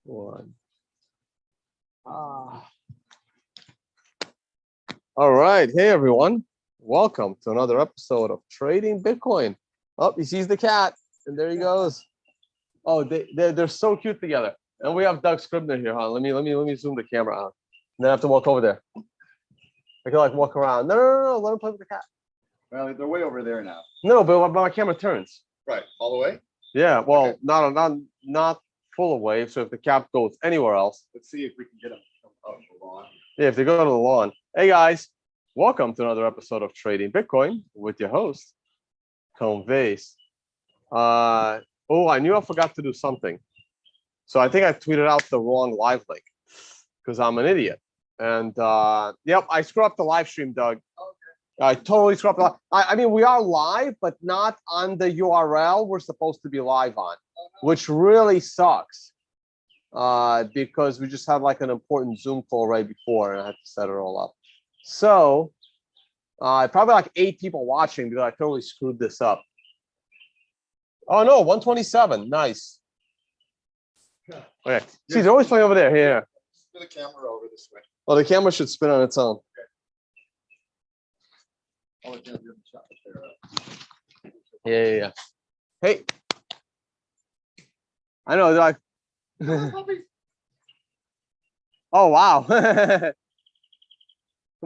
One. All right. Hey, everyone. Welcome to another episode of Trading Bitcoin. Oh, he sees the cat, and there he goes. Oh, they're so cute together. And we have Doug Scribner here, huh? Let me zoom the camera out. And then I have to walk over there. I can like walk around. No. Let him play with the cat. Well, they're way over there now. No, but my camera turns. Right, all the way. Yeah. Well, Okay. not full away. So if the cat goes anywhere else, Let's see if we can get them out the lawn. yeah, if they go to the lawn. Hey guys, welcome to another episode of Trading Bitcoin with your host, Vays. I knew I forgot to do something. So I think I tweeted out the wrong live link because I'm an idiot. And yep, I screwed up the live stream, Doug. I totally screwed up. I mean, we are live, but not on the URL we're supposed to be live on, which really sucks because we just had like an important Zoom call right before and I had to set it all up. So probably like 8 people watching because I totally screwed this up. Oh no, 127. Nice. Okay. See, they're always playing over there. Here. Spin the camera over this way. Well, the camera should spin on its own. I'll let you have your shot Yeah. there. Hey. I know, they're like. Oh, wow. Come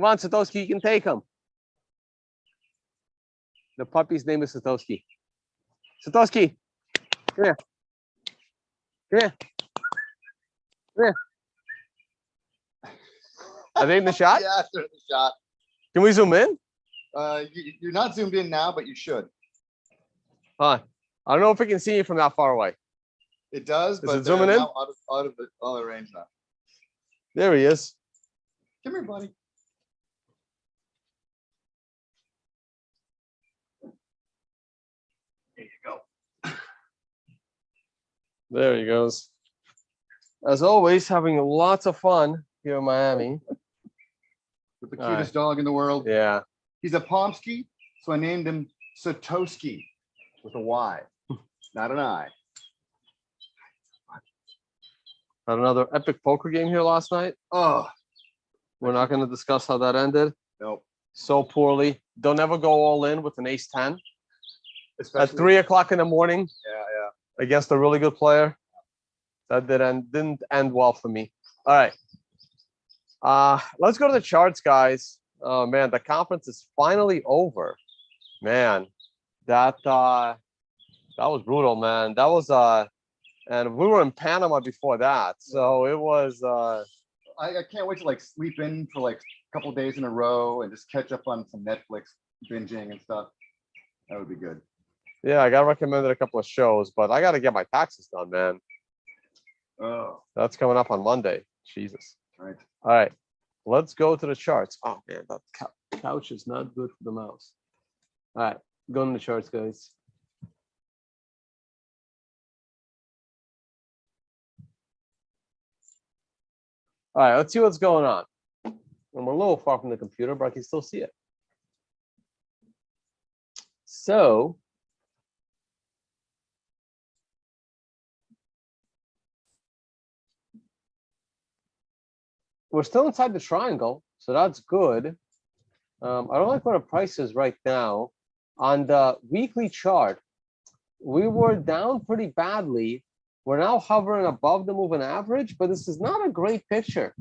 on, Satoshi, you can take him. The puppy's name is Satoshi. Satoshi, come here. Come here. Come here. Are they in the shot? Yeah, they're in the shot. Can we zoom in? You're not zoomed in now, but you should. Huh. I don't know if we can see you from that far away. It does, but it zooming in? now out of the range now. There he is. Come here, buddy. There you go. There he goes. As always, having lots of fun here in Miami. With the cutest dog in the world. Yeah. He's a Pomsky, so I named him Satoshi with a Y, not an I. Had another epic poker game here last night. Oh, We're not going to discuss how that ended. nope. So poorly. Don't ever go all in with an ace-10. Especially At 3 o'clock in the morning Yeah. against a really good player. That didn't end well for me. All right. Let's go to the charts, guys. Oh man, the conference is finally over. Man, that was brutal, man. That was and we were in Panama before that, so it was I can't wait to like sleep in for like a couple days in a row and just catch up on some Netflix binging and stuff. That would be good. yeah, I got recommended a couple of shows, but I got to get my taxes done, man. Oh, That's coming up on Monday. Jesus. right. All right, let's go to the charts. Oh man, that couch is not good for the mouse. All right, go to the charts, guys. All right, let's see what's going on. And we're a little far from the computer, but I can still see it. So we're still inside the triangle, so that's good. I don't like where the price is right now. On the weekly chart, we were down pretty badly. We're now hovering above the moving average, but this is not a great picture.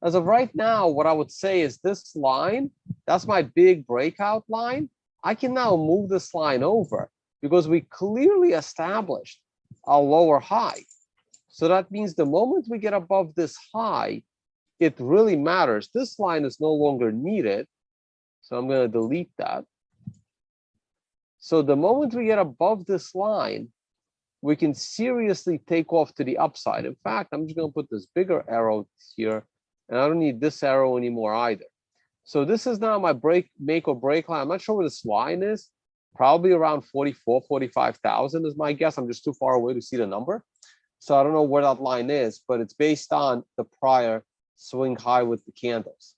As of right now, what I would say is this line, that's my big breakout line. I can now move this line over because we clearly established a lower high. So that means the moment we get above this high, it really matters. This line is no longer needed. So I'm going to delete that. So the moment we get above this line, we can seriously take off to the upside. In fact, I'm just going to put this bigger arrow here, and I don't need this arrow anymore either. So this is now my make or break line. I'm not sure where this line is. Probably around 44, 45,000 is my guess. I'm just too far away to see the number. So I don't know where that line is, but it's based on the prior swing high with the candles.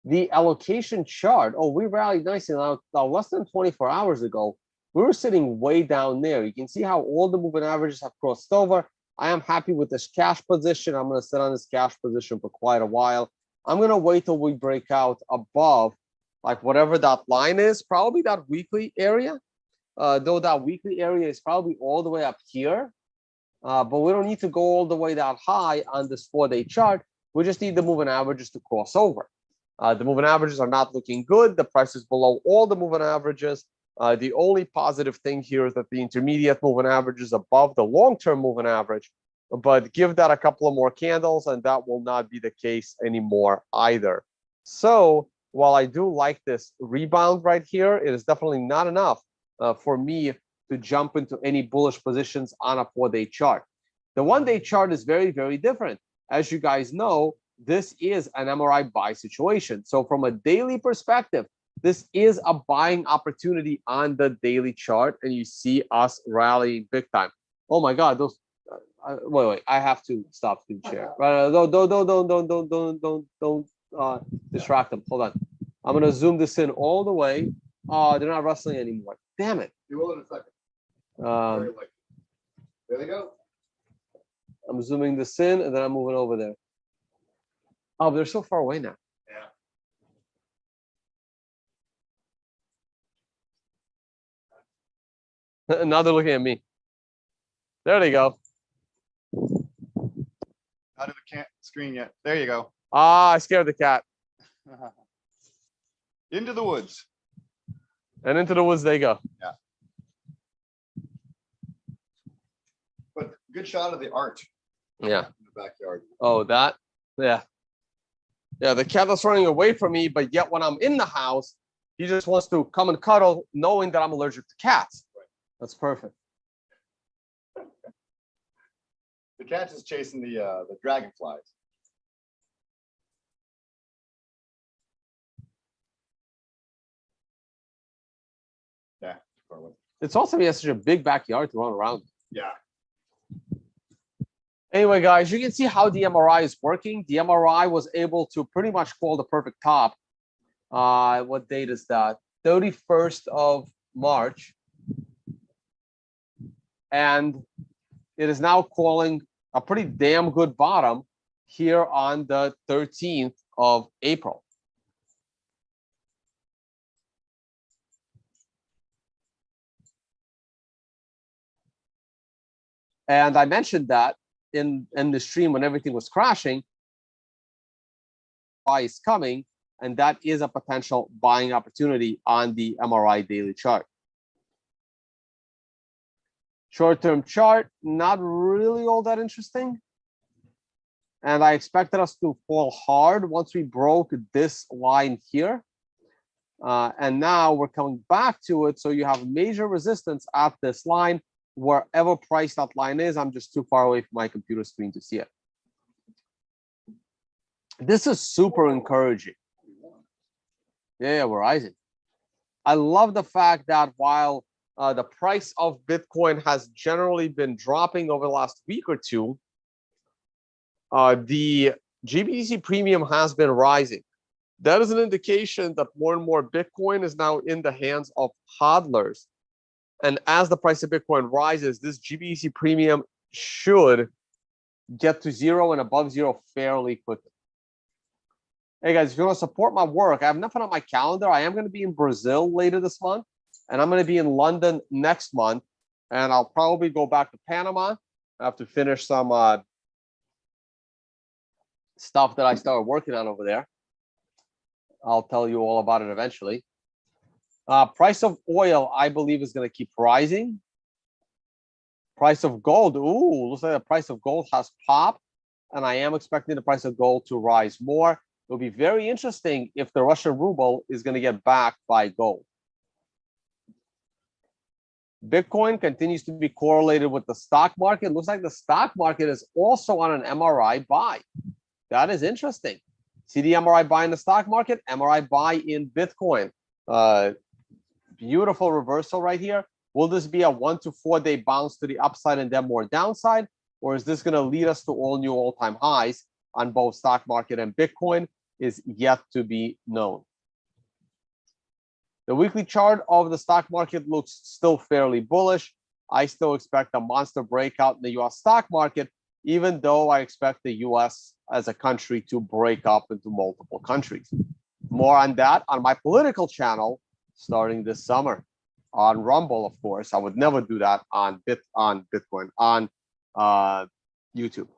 The allocation chart, we rallied nicely. Now less than 24 hours ago, we were sitting way down there. You can see how all the moving averages have crossed over. I am happy with this cash position. I'm going to sit on this cash position for quite a while. I'm going to wait till we break out above like whatever that line is, probably that weekly area. Though that weekly area is probably all the way up here. But we don't need to go all the way that high on this 4-day chart. We just need the moving averages to cross over. The moving averages are not looking good. The price is below all the moving averages. The only positive thing here is that the intermediate moving average is above the long-term moving average. But give that a couple of more candles, and that will not be the case anymore either. So while I do like this rebound right here, it is definitely not enough for me to jump into any bullish positions on a 4-day chart. The 1-day chart is very, very different. As you guys know, this is an MRI buy situation. So from a daily perspective, this is a buying opportunity on the daily chart, and you see us rallying big time. Oh my God, those. Wait, I have to stop the chair. Right, don't distract them. Hold on. I'm gonna zoom this in all the way. Oh, they're not wrestling anymore. Damn it. You will in a second. There they go. I'm zooming this in, and then I'm moving over there. Oh, but they're so far away now. Yeah. Now they're looking at me. There they go. Out of the screen yet. There you go. Ah, I scared the cat. Into the woods. And into the woods they go. Yeah. But good shot of the art. Yeah. In the backyard. Oh, that? Yeah. Yeah, the cat is running away from me, but yet when I'm in the house, he just wants to come and cuddle, knowing that I'm allergic to cats. Right. That's perfect. The cat is chasing the dragonflies. Yeah. It's also he has such a big backyard to run around. Yeah. Anyway, guys, you can see how the MRI is working. The MRI was able to pretty much call the perfect top. What date is that? 31st of March. And it is now calling a pretty damn good bottom here on the 13th of April. And I mentioned that in the stream when everything was crashing, buy is coming, and that is a potential buying opportunity on the MRI daily chart. Short-term chart, not really all that interesting. And I expected us to fall hard once we broke this line here. And now we're coming back to it. So you have major resistance at this line. Wherever price that line is, I'm just too far away from my computer screen to see it. This is super encouraging. Yeah, we're rising. I love the fact that while the price of Bitcoin has generally been dropping over the last week or two, the GBTC premium has been rising. That is an indication that more and more Bitcoin is now in the hands of hodlers. And as the price of Bitcoin rises, this GBTC premium should get to zero and above zero fairly quickly. Hey guys, if you want to support my work, I have nothing on my calendar. I am going to be in Brazil later this month, and I'm going to be in London next month, and I'll probably go back to Panama. I have to finish some stuff that I started working on over there. I'll tell you all about it eventually. Price of oil, I believe, is going to keep rising. Price of gold, ooh, looks like the price of gold has popped, and I am expecting the price of gold to rise more. It'll be very interesting if the Russian ruble is going to get backed by gold. Bitcoin continues to be correlated with the stock market. It looks like the stock market is also on an MRI buy. That is interesting. See the MRI buy in the stock market, MRI buy in Bitcoin. Beautiful reversal right here. Will this be a 1 to 4 day bounce to the upside and then more downside? Or is this going to lead us to all new all-time highs on both stock market and Bitcoin is yet to be known. The weekly chart of the stock market looks still fairly bullish. I still expect a monster breakout in the US stock market, even though I expect the US as a country to break up into multiple countries. More on that on my political channel starting this summer on Rumble, of course. I would never do that on Bitcoin, on YouTube.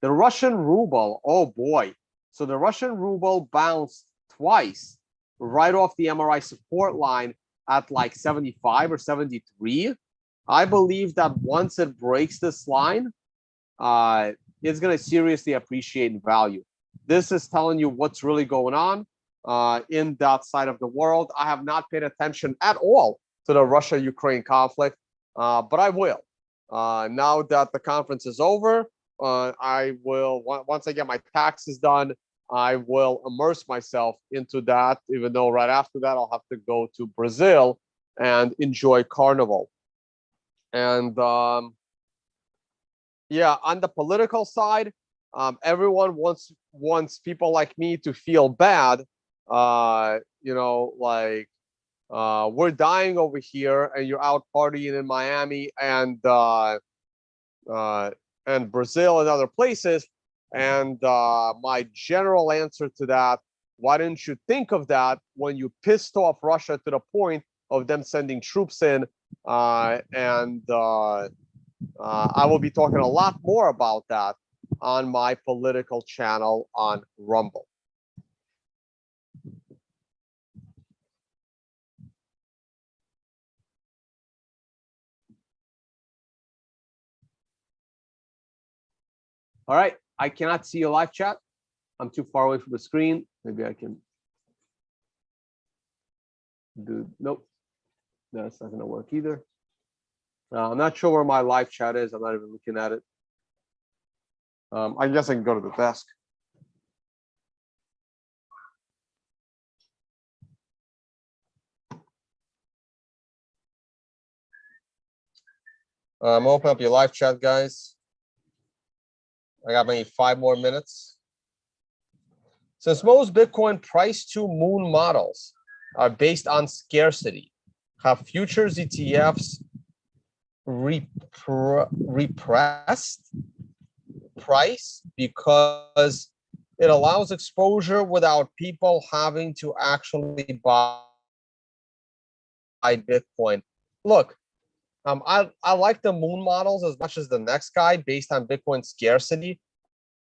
The Russian ruble, oh boy. So the Russian ruble bounced twice right off the MRI support line at like 75 or 73. I believe that once it breaks this line, it's going to seriously appreciate in value. This is telling you what's really going on in that side of the world. I have not paid attention at all to the Russia-Ukraine conflict, but I will. Now that the conference is over, I will, once I get my taxes done, I will immerse myself into that, even though right after that, I'll have to go to Brazil and enjoy Carnival. And yeah, on the political side, everyone wants people like me to feel bad. You know, like we're dying over here, and you're out partying in Miami and Brazil and other places. And my general answer to that: why didn't you think of that when you pissed off Russia to the point of them sending troops in? I will be talking a lot more about that on my political channel on Rumble. All right, I cannot see a live chat. I'm too far away from the screen. Maybe I can do, nope, that's not gonna work either. I'm not sure where my live chat is. I'm not even looking at it. I guess I can go to the desk. Open up your live chat, guys. I got maybe 5 more minutes. Since most Bitcoin price to moon models are based on scarcity, have futures ETFs repressed price because it allows exposure without people having to actually buy Bitcoin. Look, I like the moon models as much as the next guy based on Bitcoin scarcity.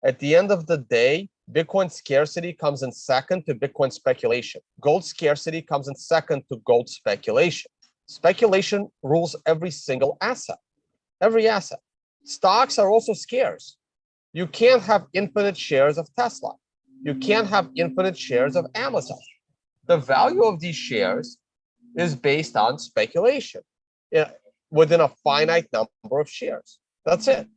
At the end of the day, Bitcoin scarcity comes in second to Bitcoin speculation. Gold scarcity comes in second to gold speculation. Speculation rules every single asset, every asset. Stocks are also scarce. You can't have infinite shares of Tesla. You can't have infinite shares of Amazon. The value of these shares is based on speculation within a finite number of shares. That's it.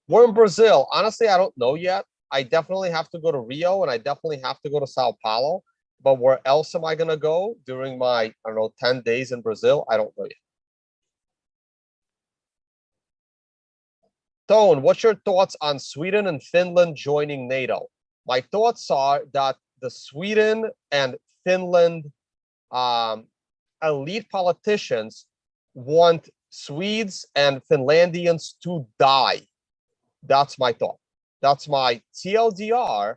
We're in Brazil. Honestly, I don't know yet. I definitely have to go to Rio, and I definitely have to go to Sao Paulo. But where else am I going to go during my, I don't know, 10 days in Brazil? I don't know yet. Tone, what's your thoughts on Sweden and Finland joining NATO? My thoughts are that the Sweden and Finland elite politicians want Swedes and Finlandians to die. That's my thought. That's my TLDR,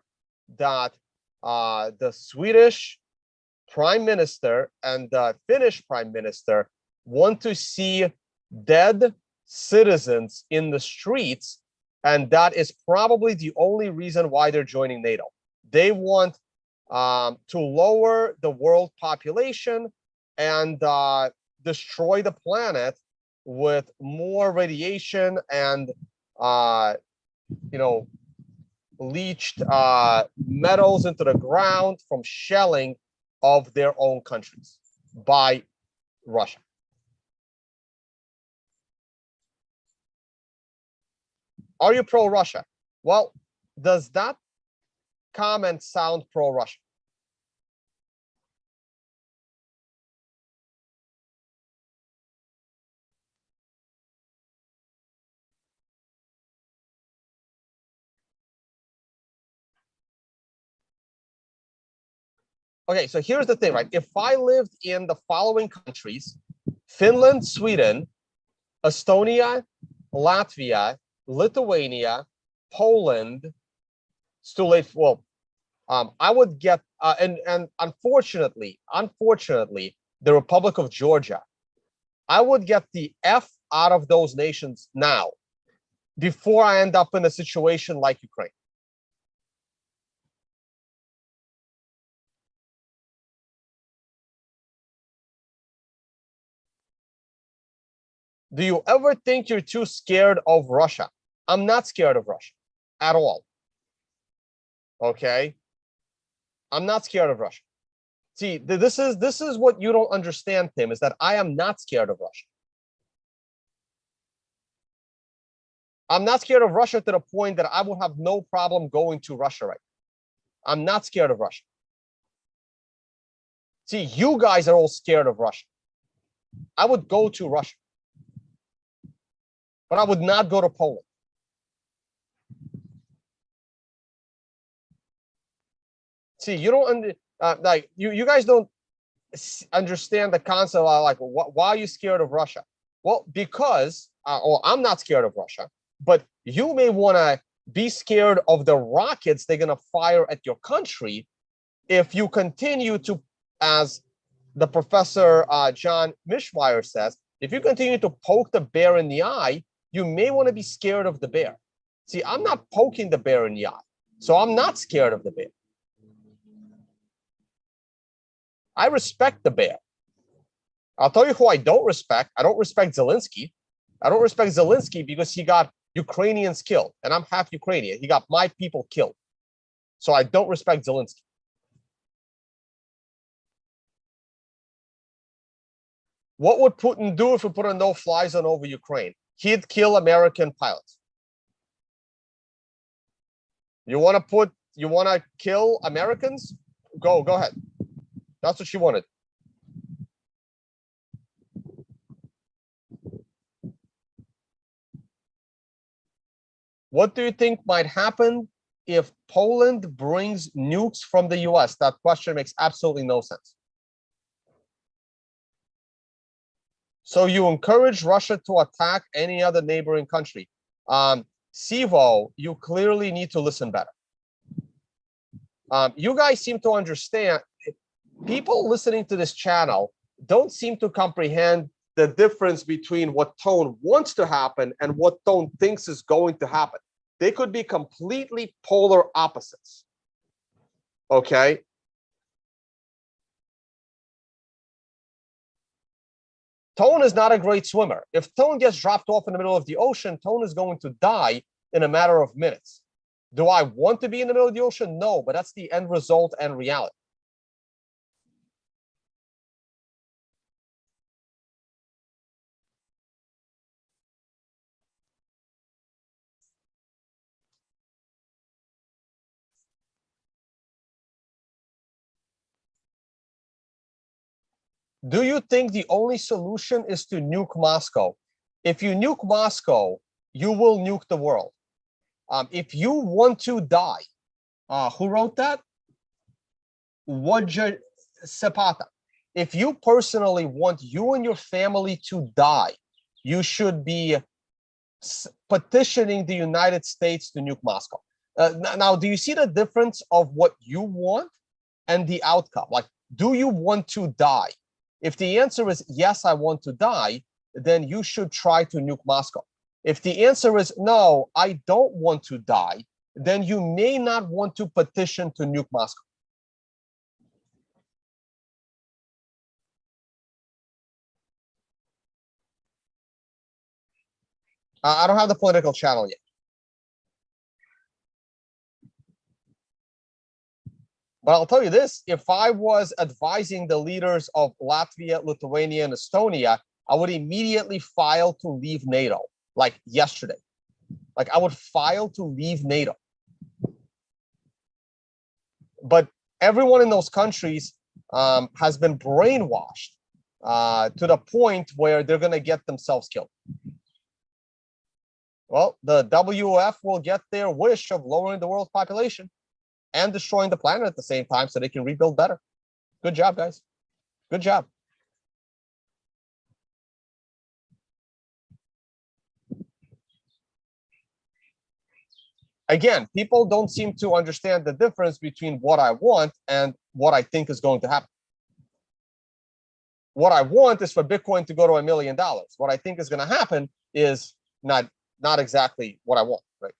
that the Swedish prime minister and the Finnish prime minister want to see dead citizens in the streets, and that is probably the only reason why they're joining NATO. They want to lower the world population and destroy the planet with more radiation and you know, leached metals into the ground from shelling of their own countries by Russia. Are you pro-Russia? Well, does that comment sound pro-Russia? Okay, so here's the thing, right? If I lived in the following countries, Finland, Sweden, Estonia, Latvia, Lithuania, Poland, it's too late. Well, I would get, and unfortunately, the Republic of Georgia, I would get the F out of those nations now before I end up in a situation like Ukraine. Do you ever think you're too scared of Russia? I'm not scared of Russia at all. Okay? I'm not scared of Russia. See, this is what you don't understand, Tim, is that I am not scared of Russia. I'm not scared of Russia to the point that I would have no problem going to Russia right now. I'm not scared of Russia. See, you guys are all scared of Russia. I would go to Russia, but I would not go to Poland. See, you don't like you guys don't understand the concept of like why are you scared of Russia? Well, because or I'm not scared of Russia, but you may want to be scared of the rockets they're going to fire at your country if you continue to, as the professor John Mishmeyer says, if you continue to poke the bear in the eye, you may want to be scared of the bear. See, I'm not poking the bear in the eye, so I'm not scared of the bear. I respect the bear. I'll tell you who I don't respect. I don't respect Zelensky. I don't respect Zelensky because he got Ukrainians killed, and I'm half Ukrainian. He got my people killed. So I don't respect Zelensky. What would Putin do if we put a no-fly zone over Ukraine? He'd kill American pilots. You want to kill Americans? Go ahead. That's what she wanted. What do you think might happen if Poland brings nukes from the US? That question makes absolutely no sense. So you encourage Russia to attack any other neighboring country. Sivo, you clearly need to listen better. You guys seem to understand. People listening to this channel don't seem to comprehend the difference between what Tone wants to happen and what Tone thinks is going to happen. They could be completely polar opposites. Okay? Tone is not a great swimmer. If Tone gets dropped off in the middle of the ocean, Tone is going to die in a matter of minutes. Do I want to be in the middle of the ocean? No, but that's the end result and reality. Do you think the only solution is to nuke Moscow? If you nuke Moscow, you will nuke the world. If you want to die, who wrote that? Wajah Zapata. If you personally want you and your family to die, you should be petitioning the United States to nuke Moscow. Now, do you see the difference of what you want and the outcome? Like, do you want to die? If the answer is yes, I want to die, then you should try to nuke Moscow. If the answer is no, I don't want to die, then you may not want to petition to nuke Moscow. I don't have the political channel yet. But I'll tell you this, if I was advising the leaders of Latvia, Lithuania, and Estonia, I would immediately file to leave NATO, like yesterday. Like I would file to leave NATO. But everyone in those countries has been brainwashed to the point where they're going to get themselves killed. Well, the WF will get their wish of lowering the world's population and destroying the planet at the same time so they can rebuild better. Good job, guys. Good job. Again, people don't seem to understand the difference between what I want and what I think is going to happen. What I want is for Bitcoin to go to $1 million. What I think is going to happen is not exactly what I want, right?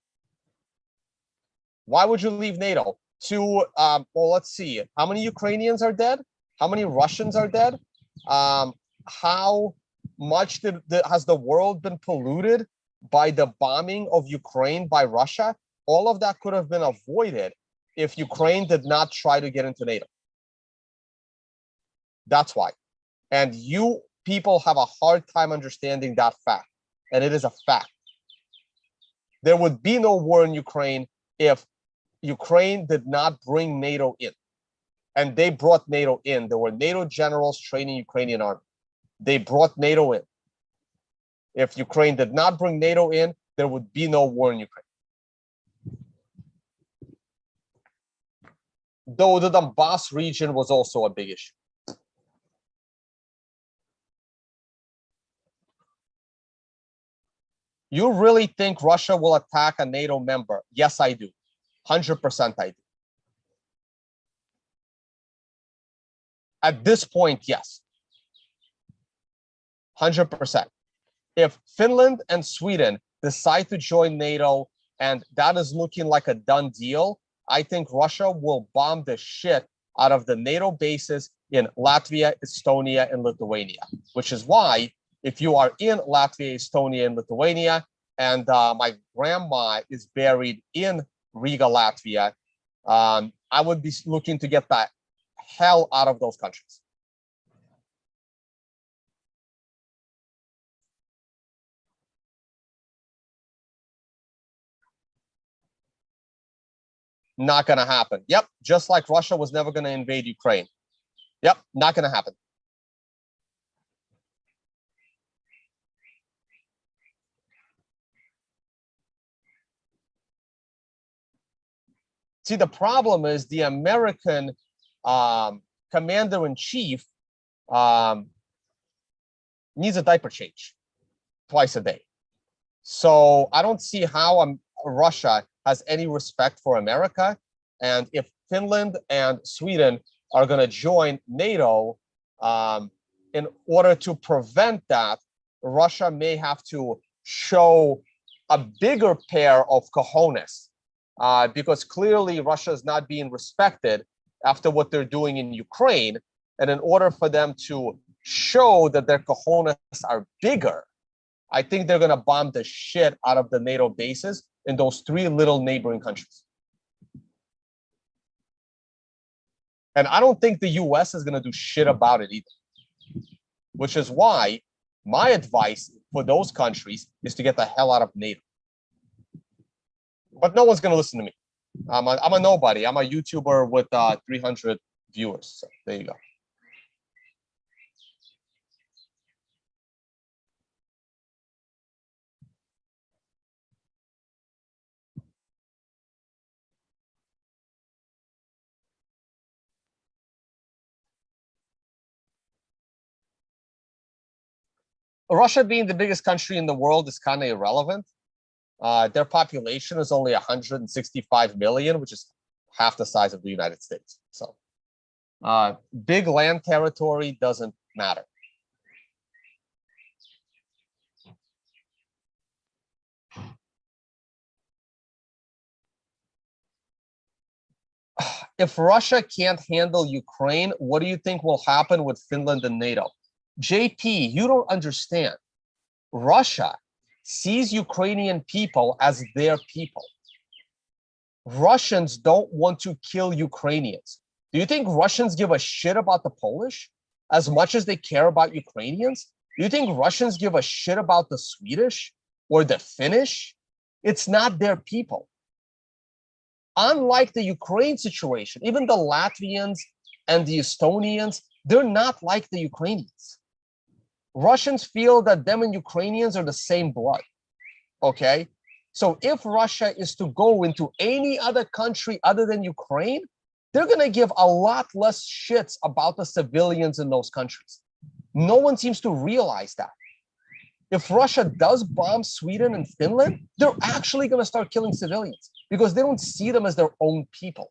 Why would you leave NATO? Well, let's see. How many Ukrainians are dead? How many Russians are dead? How much has the world been polluted by the bombing of Ukraine by Russia? All of that could have been avoided if Ukraine did not try to get into NATO. That's why. And you people have a hard time understanding that fact. And it is a fact. There would be no war in Ukraine if Ukraine did not bring NATO in. And they brought NATO in. There were NATO generals training Ukrainian army. They brought NATO in. If Ukraine did not bring NATO in, there would be no war in Ukraine. Though the Donbass region was also a big issue. You really think Russia will attack a NATO member? Yes, I do. 100% I do. At this point, yes. 100%. If Finland and Sweden decide to join NATO and that is looking like a done deal, I think Russia will bomb the shit out of the NATO bases in Latvia, Estonia, and Lithuania, which is why if you are in Latvia, Estonia, and Lithuania, and my grandma is buried in Riga, Latvia, I would be looking to get the hell out of those countries. Not going to happen. Yep, just like Russia was never going to invade Ukraine. Yep, not going to happen. See, the problem is the American commander-in-chief needs a diaper change twice a day. So I don't see how Russia has any respect for America. And if Finland and Sweden are going to join NATO, in order to prevent that, Russia may have to show a bigger pair of cojones, because clearly Russia is not being respected after what they're doing in Ukraine. And in order for them to show that their cojones are bigger, I think they're going to bomb the shit out of the NATO bases in those three little neighboring countries. And I don't think the US is going to do shit about it either, which is why my advice for those countries is to get the hell out of NATO. But no one's going to listen to me. I'm a nobody. I'm a YouTuber with 300 viewers. So there you go. Russia being the biggest country in the world is kind of irrelevant. Their population is only 165 million, which is half the size of the United States. So big land territory doesn't matter. If Russia can't handle Ukraine, what do you think will happen with Finland and NATO? JP, you don't understand. Russia sees Ukrainian people as their people. Russians don't want to kill Ukrainians. Do you think Russians give a shit about the Polish as much as they care about Ukrainians? Do you think Russians give a shit about the Swedish or the Finnish? It's not their people. Unlike the Ukraine situation, even the Latvians and the Estonians, they're not like the Ukrainians. Russians feel that them and Ukrainians are the same blood, okay? So if Russia is to go into any other country other than Ukraine, they're going to give a lot less shits about the civilians in those countries. No one seems to realize that. If Russia does bomb Sweden and Finland, they're actually going to start killing civilians because they don't see them as their own people.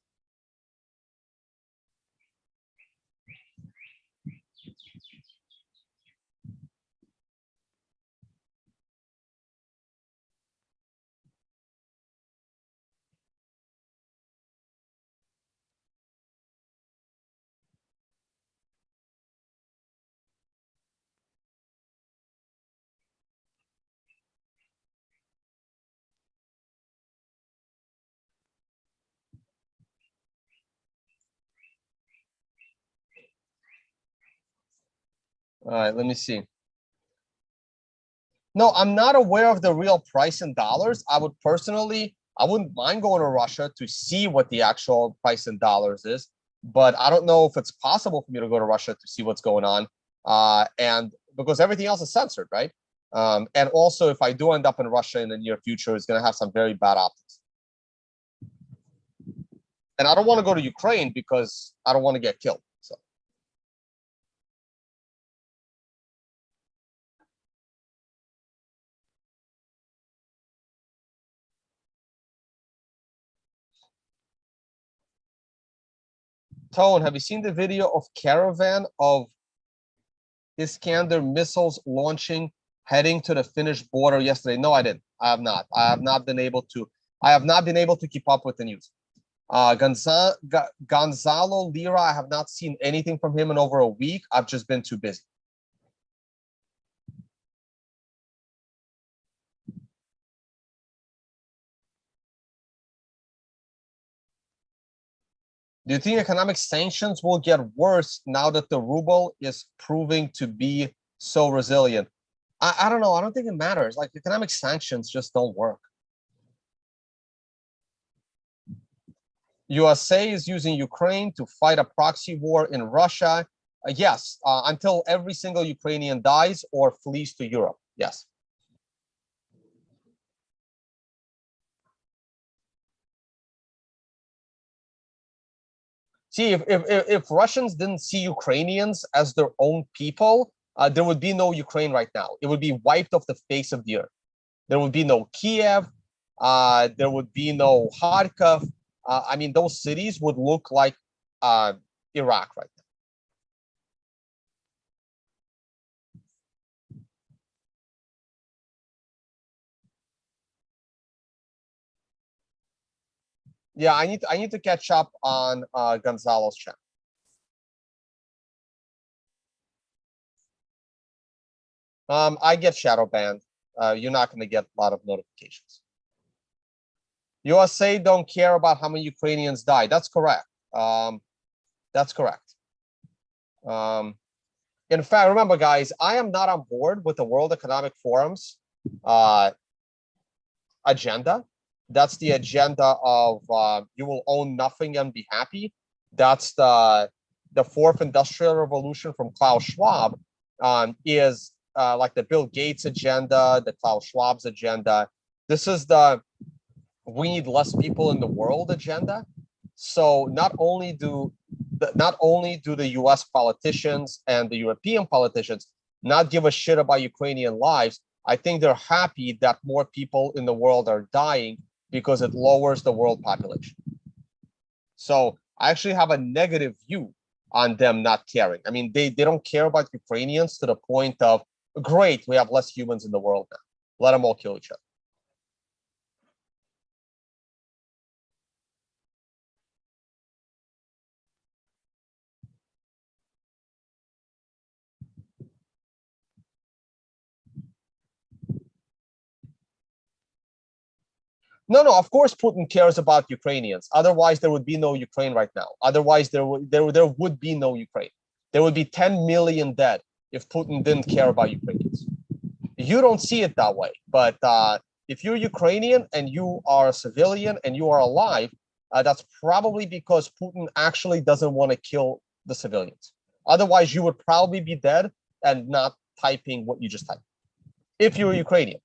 All right, let me see. No, I'm not aware of the real price in dollars. I wouldn't mind going to Russia to see what the actual price in dollars is, but I don't know if it's possible for me to go to Russia to see what's going on. And because everything else is censored, right? And also, if I do end up in Russia in the near future, it's going to have some very bad optics. And I don't want to go to Ukraine because I don't want to get killed. So. Tone, have you seen the video of caravan of Iskander missiles launching, heading to the Finnish border yesterday? No, I didn't. I have not. I have not been able to keep up with the news. Gonzalo Lira, I have not seen anything from him in over a week. I've just been too busy. Do you think economic sanctions will get worse now that the ruble is proving to be so resilient? I don't know. I don't think it matters. Like, economic sanctions just don't work. USA is using Ukraine to fight a proxy war in Russia. Yes, until every single Ukrainian dies or flees to Europe. Yes. See, if Russians didn't see Ukrainians as their own people, there would be no Ukraine right now. It would be wiped off the face of the earth. There would be no Kiev. There would be no Kharkov. I mean, those cities would look like Iraq right now. Yeah, I need to catch up on Gonzalo's channel. I get shadow banned. You're not going to get a lot of notifications. USA don't care about how many Ukrainians die. That's correct. That's correct. In fact, remember, guys, I am not on board with the World Economic Forum's agenda. That's the agenda of you will own nothing and be happy. That's the fourth industrial revolution from Klaus Schwab. Is like the Bill Gates agenda, the Klaus Schwab's agenda. This is the we need less people in the world agenda. So not only do the US politicians and the European politicians not give a shit about Ukrainian lives, I think they're happy that more people in the world are dying because it lowers the world population. So I actually have a negative view on them not caring. I mean, they don't care about Ukrainians to the point of, great, we have less humans in the world now. Let them all kill each other. No, of course Putin cares about Ukrainians. Otherwise, there would be no Ukraine right now. Otherwise, there would be no Ukraine. There would be 10 million dead if Putin didn't care about Ukrainians. You don't see it that way. But if you're Ukrainian and you are a civilian and you are alive, that's probably because Putin actually doesn't want to kill the civilians. Otherwise, you would probably be dead and not typing what you just typed. If you're Ukrainian.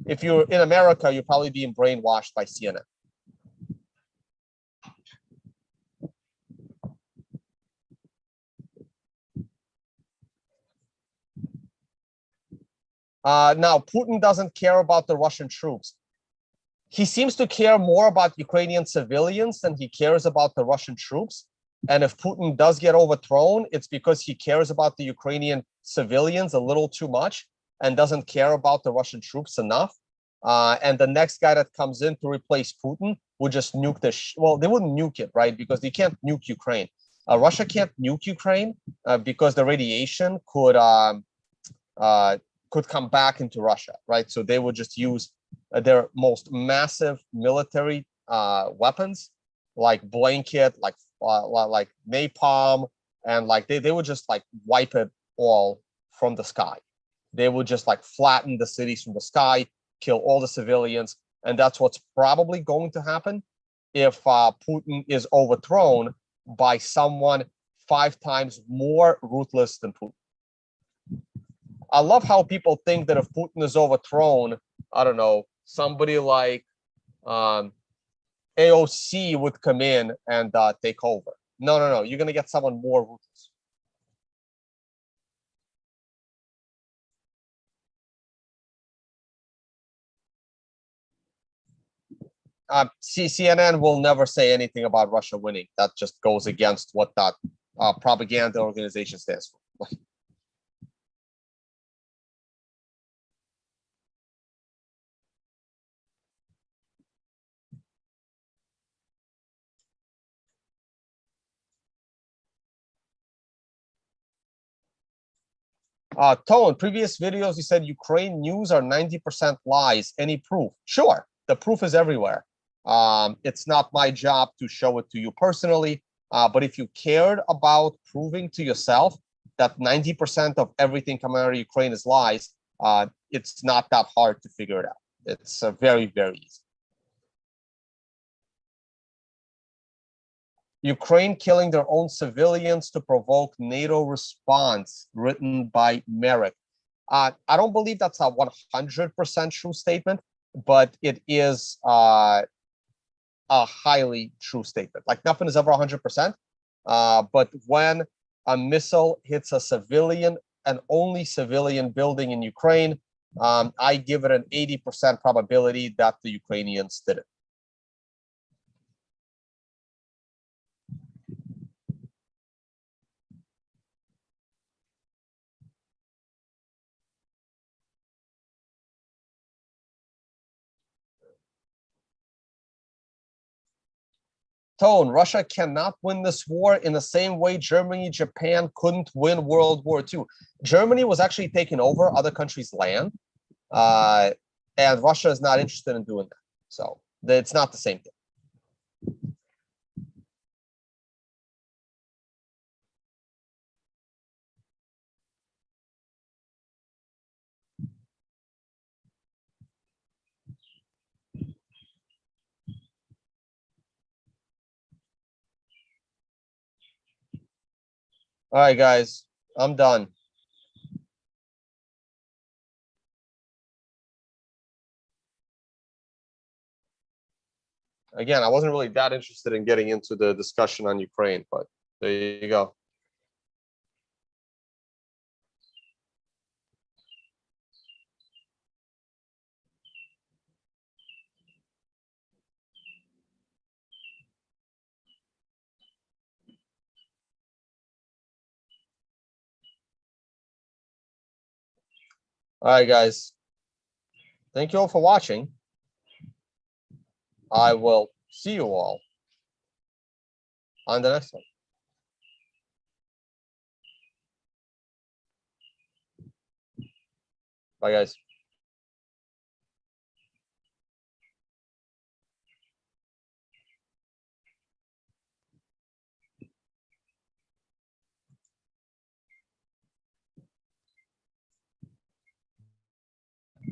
If you're in America, you're probably being brainwashed by CNN. Now, Putin doesn't care about the Russian troops. He seems to care more about Ukrainian civilians than he cares about the Russian troops. And if Putin does get overthrown, it's because he cares about the Ukrainian civilians a little too much and doesn't care about the Russian troops enough. And the next guy that comes in to replace Putin would just nuke the well, they wouldn't nuke it, right? Because they can't nuke Ukraine. Russia can't nuke Ukraine because the radiation could come back into Russia, right? So they would just use their most massive military weapons, like blanket, like napalm, and like they would just like wipe it all from the sky. They would just like flatten the cities from the sky, kill all the civilians, and that's what's probably going to happen if Putin is overthrown by someone 5 times more ruthless than Putin. I love how people think that if Putin is overthrown, I don't know, somebody like AOC would come in and take over. No. You're going to get someone more ruthless. CNN will never say anything about Russia winning. That just goes against what that propaganda organization stands for. Tone, previous videos, you said Ukraine news are 90% lies. Any proof? Sure, the proof is everywhere. It's not my job to show it to you personally, but if you cared about proving to yourself that 90% of everything coming out of Ukraine is lies, it's not that hard to figure it out. It's very, very easy. Ukraine killing their own civilians to provoke NATO response, written by Merrick. I don't believe that's a 100% true statement, but it is a highly true statement. Like nothing is ever 100%, but when a missile hits a civilian and only civilian building in Ukraine, I give it an 80% probability that the Ukrainians did it. Tone, Russia cannot win this war in the same way Germany, Japan couldn't win World War II. Germany was actually taking over other countries' land, and Russia is not interested in doing that. So it's not the same thing. All right, guys, I'm done. Again, I wasn't really that interested in getting into the discussion on Ukraine, but there you go. All right, guys. Thank you all for watching. I will see you all on the next one. Bye, guys.